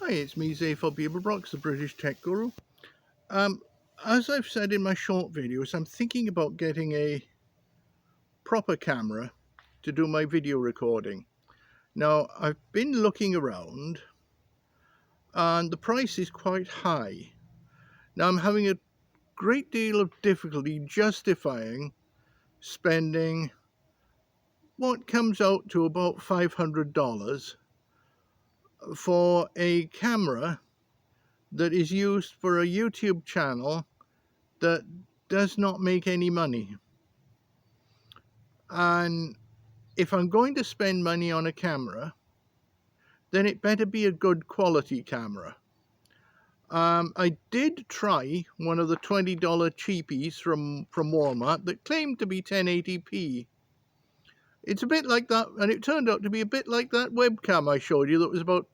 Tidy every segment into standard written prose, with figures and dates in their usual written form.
Hi, it's me, Zafar Beaverbrox, the British Tech Guru. As I've said in my short videos, I'm thinking about getting a proper camera to do my video recording. Now, I've been looking around and the price is quite high. Now, I'm having a great deal of difficulty justifying spending what comes out to about $500 for a camera that is used for a YouTube channel that does not make any money. And if I'm going to spend money on a camera, then it better be a good quality camera. I did try one of the $20 cheapies from Walmart that claimed to be 1080p. It's a bit like that, and it turned out to be a bit like that webcam I showed you that was about,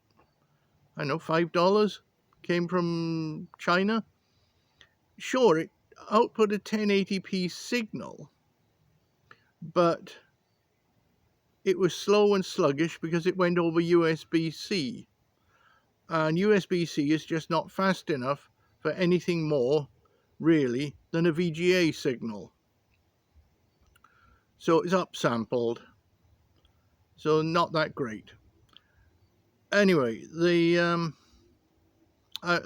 I don't know, $5, came from China. Sure, it output a 1080p signal, but it was slow and sluggish because it went over USB-C. And USB-C is just not fast enough for anything more, really, than a VGA signal. So it's upsampled. So not that great. Anyway,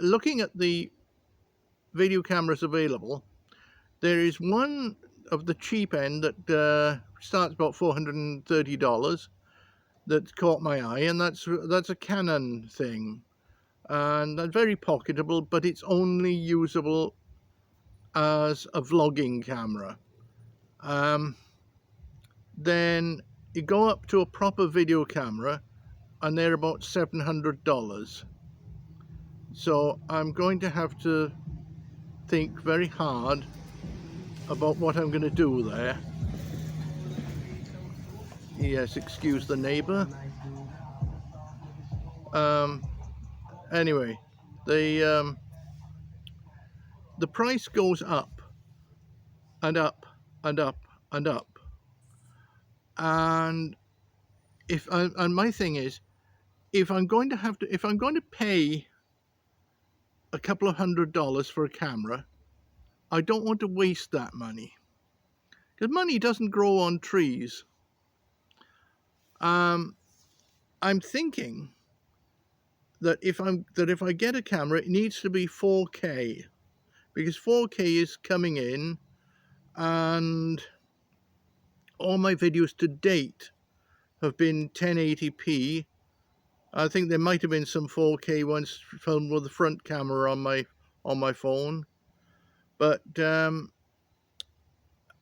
looking at the video cameras available, there is one of the cheap end that starts about $430 that caught my eye, and that's a Canon thing. And that's very pocketable, but it's only usable as a vlogging camera. Then you go up to a proper video camera and they're about $700. So I'm going to have to think very hard about what I'm going to do there. Yes, excuse the neighbor. Anyway, the price goes up and up and up and up. And my thing is, if I'm going to pay a couple of $100 for a camera, I don't want to waste that money, because money doesn't grow on trees. I'm thinking that if I get a camera, it needs to be 4K, because 4K is coming in, and all my videos to date have been 1080p. I think there might have been some 4K ones filmed with the front camera on my phone, but and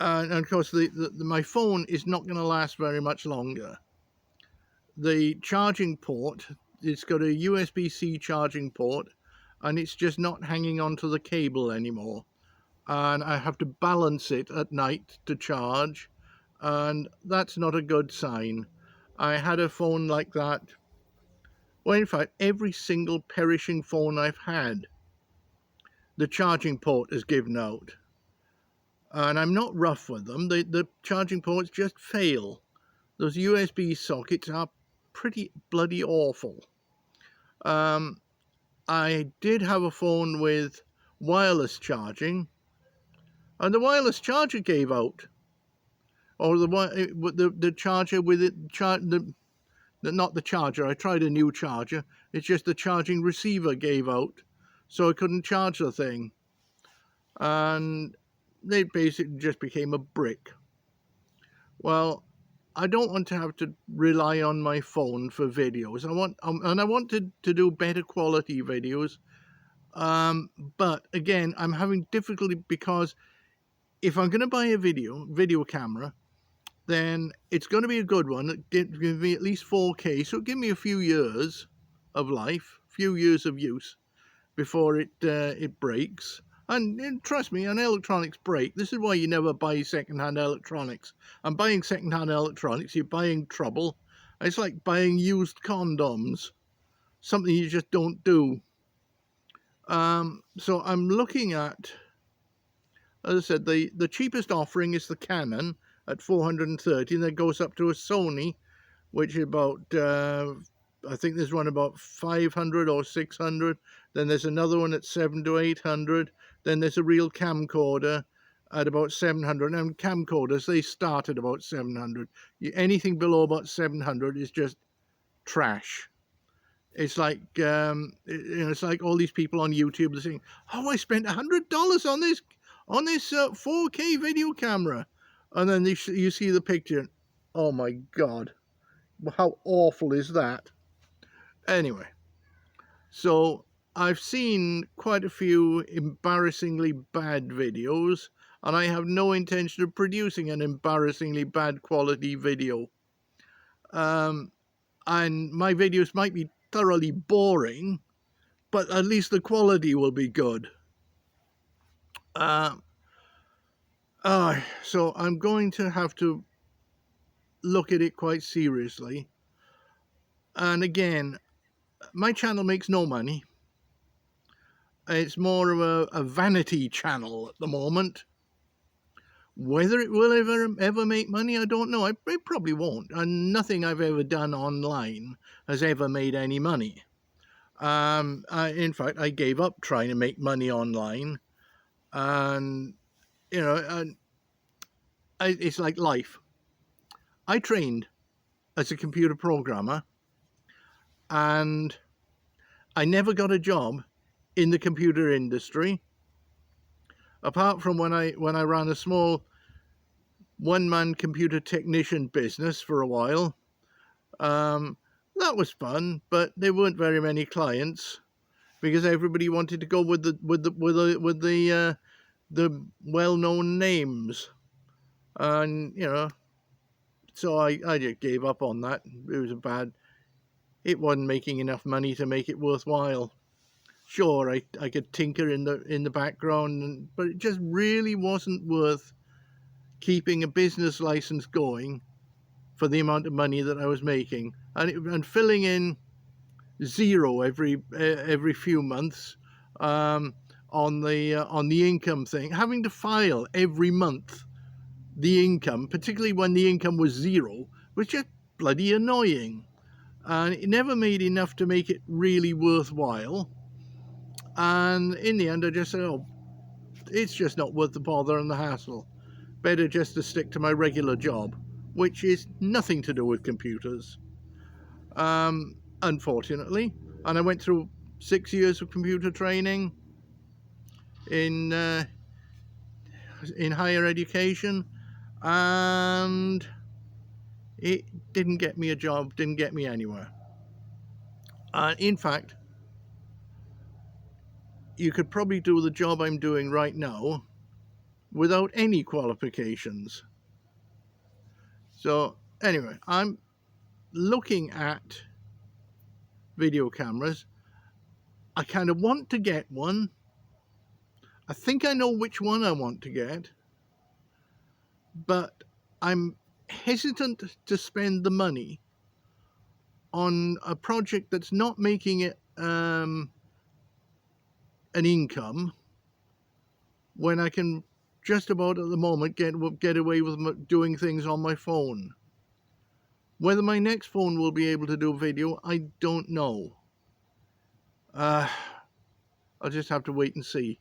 of course my phone is not going to last very much longer. The charging port, it's got a USB-C charging port, and it's just not hanging onto the cable anymore, and I have to balance it at night to charge, and that's not a good sign. I had a phone like that. Well, in fact, every single perishing phone I've had, the charging port is given out. And I'm not rough with them. The charging ports just fail. Those USB sockets are pretty bloody awful. I did have a phone with wireless charging, and the wireless charger gave out. Or the charger with it, not the charger, I tried a new charger, it's just the charging receiver gave out, so I couldn't charge the thing. And they basically just became a brick. Well, I don't want to have to rely on my phone for videos. I want to do better quality videos. But again, I'm having difficulty because if I'm going to buy a video camera, then it's going to be a good one that gives me at least 4K, so it'll give me a few years of life, few years of use before it breaks. And trust me, an electronics break. This is why you never buy second-hand electronics. And buying second-hand electronics, you're buying trouble. It's like buying used condoms, something you just don't do. So I'm looking at, as I said, the cheapest offering is the Canon at $430, and then goes up to a Sony, which is about I think there's one about 500 or 600. Then there's another one at 700 to 800. Then there's a real camcorder at about 700. And camcorders, they start at about 700. Anything below about 700 is just trash. It's like it's like all these people on YouTube are saying, "Oh, I spent $100 on this 4K video camera," and then you see the picture. Oh my God, how awful is that? Anyway, so I've seen quite a few embarrassingly bad videos, and I have no intention of producing an embarrassingly bad quality video. And my videos might be thoroughly boring, but at least the quality will be good. So I'm going to have to look at it quite seriously. And again, my channel makes no money. It's more of a vanity channel at the moment. Whether it will ever make money, I don't know. It probably won't. And nothing I've ever done online has ever made any money. In fact, I gave up trying to make money online. And, you know, it's like life. I trained as a computer programmer, and I never got a job in the computer industry, apart from when I ran a small one-man computer technician business for a while. That was fun, but there weren't very many clients because everybody wanted to go with the well-known names, and you know, so I just gave up on that. It wasn't making enough money to make it worthwhile. Sure, I could tinker in the background, but it just really wasn't worth keeping a business license going for the amount of money that I was making, and filling in zero every few months on the income thing, having to file every month the income, particularly when the income was zero, was just bloody annoying, and it never made enough to make it really worthwhile. And in the end, I just said, oh, it's just not worth the bother and the hassle. Better just to stick to my regular job, which is nothing to do with computers, unfortunately. And I went through 6 years of computer training in higher education, and it didn't get me a job, didn't get me anywhere. In fact, you could probably do the job I'm doing right now without any qualifications. So anyway, I'm looking at video cameras. I kind of want to get one. I think I know which one I want to get, but I'm hesitant to spend the money on a project that's not making it an income, when I can just about at the moment get away with doing things on my phone. Whether my next phone will be able to do video, I don't know. I'll just have to wait and see.